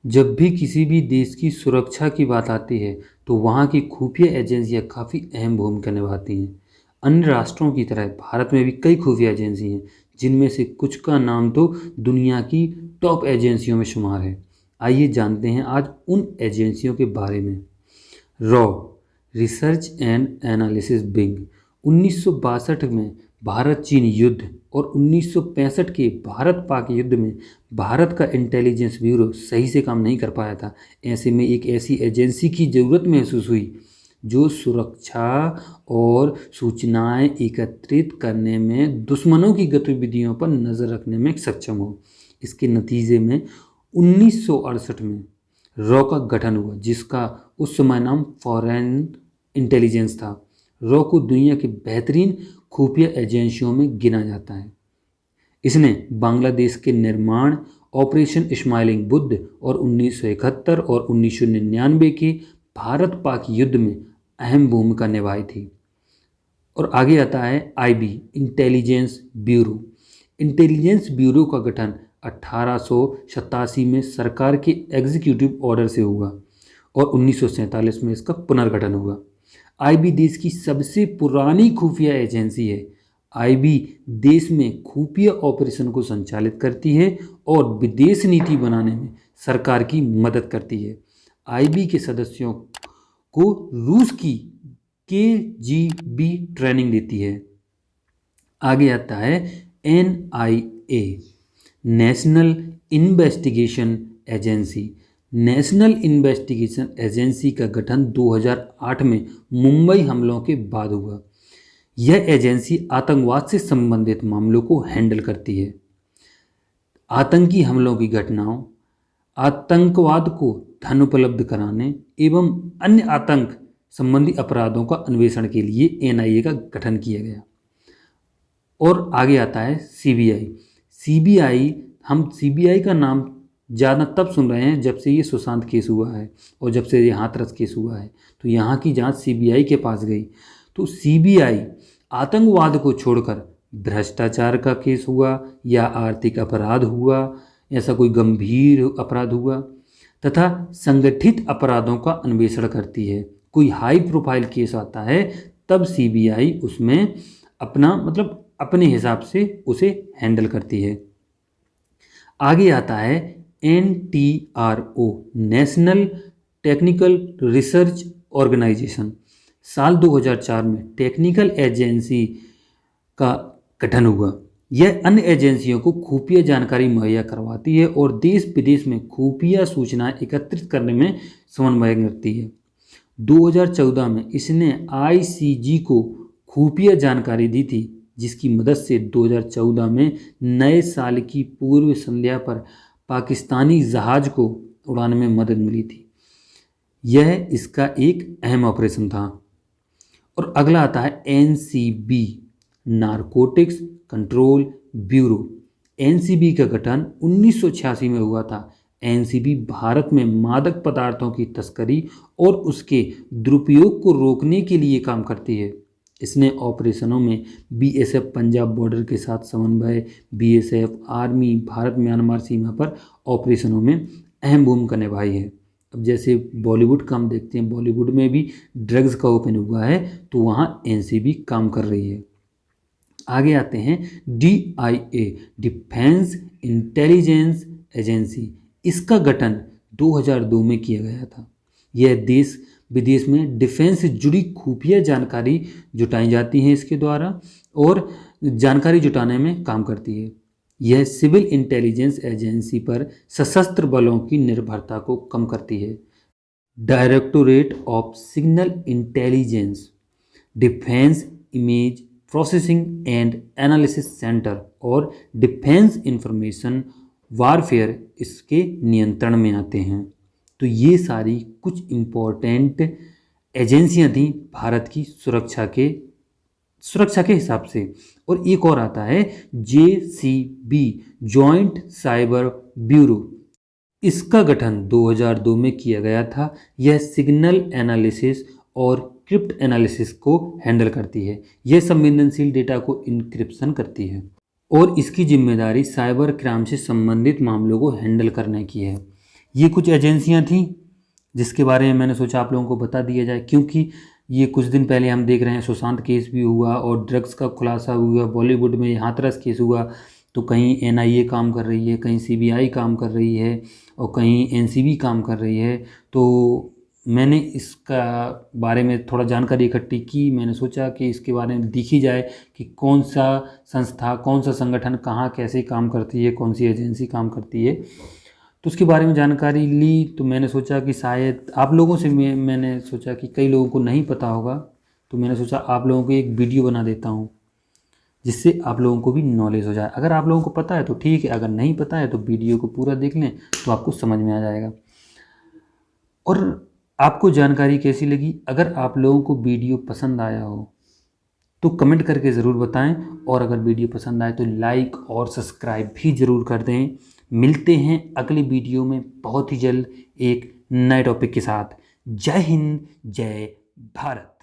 जब भी किसी भी देश की सुरक्षा की बात आती है तो वहाँ की खुफिया एजेंसियाँ काफ़ी अहम भूमिका निभाती हैं। अन्य राष्ट्रों की तरह भारत में भी कई खुफिया एजेंसी हैं, जिनमें से कुछ का नाम तो दुनिया की टॉप एजेंसियों में शुमार है। आइए जानते हैं आज उन एजेंसियों के बारे में। Raw research and analysis wing 1962 में भारत चीन युद्ध और 1965 के भारत पाक युद्ध में भारत का इंटेलिजेंस ब्यूरो सही से काम नहीं कर पाया था। ऐसे में एक ऐसी एजेंसी की ज़रूरत महसूस हुई जो सुरक्षा और सूचनाएं एकत्रित करने में दुश्मनों की गतिविधियों पर नज़र रखने में सक्षम हो। इसके नतीजे में 1968 में रॉ का गठन हुआ, जिसका उस समय नाम फॉरेन इंटेलिजेंस था। रॉ को दुनिया के बेहतरीन खुफिया एजेंसियों में गिना जाता है। इसने बांग्लादेश के निर्माण, ऑपरेशन इस्माइलिंग बुद्ध और 1971 और 1999 के भारत पाक युद्ध में अहम भूमिका निभाई थी। और आगे आता है IB intelligence bureau. Intelligence bureau का गठन 1887 में सरकार के एग्जीक्यूटिव ऑर्डर से हुआ और 1947 में इसका पुनर्गठन हुआ। आईबी देश की सबसे पुरानी खुफिया एजेंसी है। आईबी देश में खुफिया ऑपरेशन को संचालित करती है और विदेश नीति बनाने में सरकार की मदद करती है। आईबी के सदस्यों को रूस की केजीबी ट्रेनिंग देती है। आगे आता है NIA national investigation agency. National investigation agency का गठन 2008 में मुंबई हमलों के बाद हुआ। यह एजेंसी आतंकवाद से संबंधित मामलों को हैंडल करती है। आतंकी हमलों की घटनाओं, आतंकवाद को धन उपलब्ध कराने एवं अन्य आतंक संबंधी अपराधों का अन्वेषण के लिए एनआईए का गठन किया गया। और आगे आता है सीबीआई। हम सीबीआई का नाम ज़्यादा तब सुन रहे हैं जब से ये सुशांत केस हुआ है और जब से ये हाथरस केस हुआ है, तो यहाँ की जांच सीबीआई के पास गई। तो सीबीआई आतंकवाद को छोड़कर भ्रष्टाचार का केस हुआ या आर्थिक अपराध हुआ, ऐसा कोई गंभीर अपराध हुआ, तथा संगठित अपराधों का अन्वेषण करती है। कोई हाई प्रोफाइल केस आता है तब सीबीआई उसमें अपने हिसाब से उसे हैंडल करती है। आगे आता है NTRO national technical research organisation. साल 2004 में टेक्निकल एजेंसी का गठन हुआ। यह अन्य एजेंसियों को खुफिया जानकारी मुहैया करवाती है और देश विदेश में खुफिया सूचनाएं एकत्रित करने में समन्वय करती है। 2014 में इसने आईसीजी को खुफिया जानकारी दी थी, जिसकी मदद से 2014 में नए साल की पूर्व संध्या पर पाकिस्तानी जहाज को उड़ाने में मदद मिली थी। यह इसका एक अहम ऑपरेशन था। और अगला आता है NCB narcotics control bureau. NCB का गठन 1986 में हुआ था। एनसीबी भारत में मादक पदार्थों की तस्करी और उसके दुरुपयोग को रोकने के लिए काम करती है। इसने ऑपरेशनों में बीएसएफ पंजाब बॉर्डर के साथ समन्वय, बीएसएफ आर्मी भारत म्यांमार सीमा पर ऑपरेशनों में अहम भूमिका निभाई है। अब जैसे बॉलीवुड का हम देखते हैं, बॉलीवुड में भी ड्रग्स का ओपन हुआ है तो वहाँ एनसीबी काम कर रही है। आगे आते हैं डीआईए डिफेंस इंटेलिजेंस एजेंसी। इसका गठन 2002 में किया गया था। यह देश विदेश में डिफेंस से जुड़ी खुफिया जानकारी जुटाई जाती है इसके द्वारा और जानकारी जुटाने में काम करती है। यह सिविल इंटेलिजेंस एजेंसी पर सशस्त्र बलों की निर्भरता को कम करती है। Directorate of signal intelligence, defence image processing and analysis centre और डिफेंस इंफॉर्मेशन वारफेयर इसके नियंत्रण में आते हैं। तो ये सारी कुछ इम्पोर्टेंट एजेंसियां थी भारत की सुरक्षा के हिसाब से। और एक और आता है जेसीबी जॉइंट साइबर ब्यूरो। इसका गठन 2002 में किया गया था। यह सिग्नल एनालिसिस और क्रिप्ट एनालिसिस को हैंडल करती है। यह संवेदनशील डेटा को इनक्रिप्शन करती है और इसकी जिम्मेदारी साइबर क्राइम से संबंधित मामलों को हैंडल करने की है। ये कुछ एजेंसियां थीं जिसके बारे में मैंने सोचा आप लोगों को बता दिया जाए, क्योंकि ये कुछ दिन पहले हम देख रहे हैं सुशांत केस भी हुआ और ड्रग्स का खुलासा हुआ, बॉलीवुड में हाथरस केस हुआ, तो कहीं एनआईए काम कर रही है, कहीं सीबीआई काम कर रही है और कहीं एनसीबी काम कर रही है। तो मैंने इसका बारे में थोड़ा जानकारी इकट्ठी की। मैंने सोचा कि इसके बारे में देखी जाए कि कौन सा संस्था, कौन सा संगठन कहाँ कैसे काम करती है, कौन सी एजेंसी काम करती है। तो उसके बारे में जानकारी ली, तो मैंने सोचा कि शायद आप लोगों से मैंने सोचा कि कई लोगों को नहीं पता होगा, तो मैंने सोचा आप लोगों को एक वीडियो बना देता हूँ जिससे आप लोगों को भी नॉलेज हो जाए। अगर आप लोगों को पता है तो ठीक है, अगर नहीं पता है तो वीडियो को पूरा देख लें तो आपको समझ में आ जाएगा। और आपको जानकारी कैसी लगी? अगर आप लोगों को वीडियो पसंद आया हो तो कमेंट करके ज़रूर बताएं, और अगर वीडियो पसंद आए तो लाइक और सब्सक्राइब भी ज़रूर कर दें। मिलते हैं अगले वीडियो में बहुत ही जल्द एक नए टॉपिक के साथ। जय हिंद, जय भारत।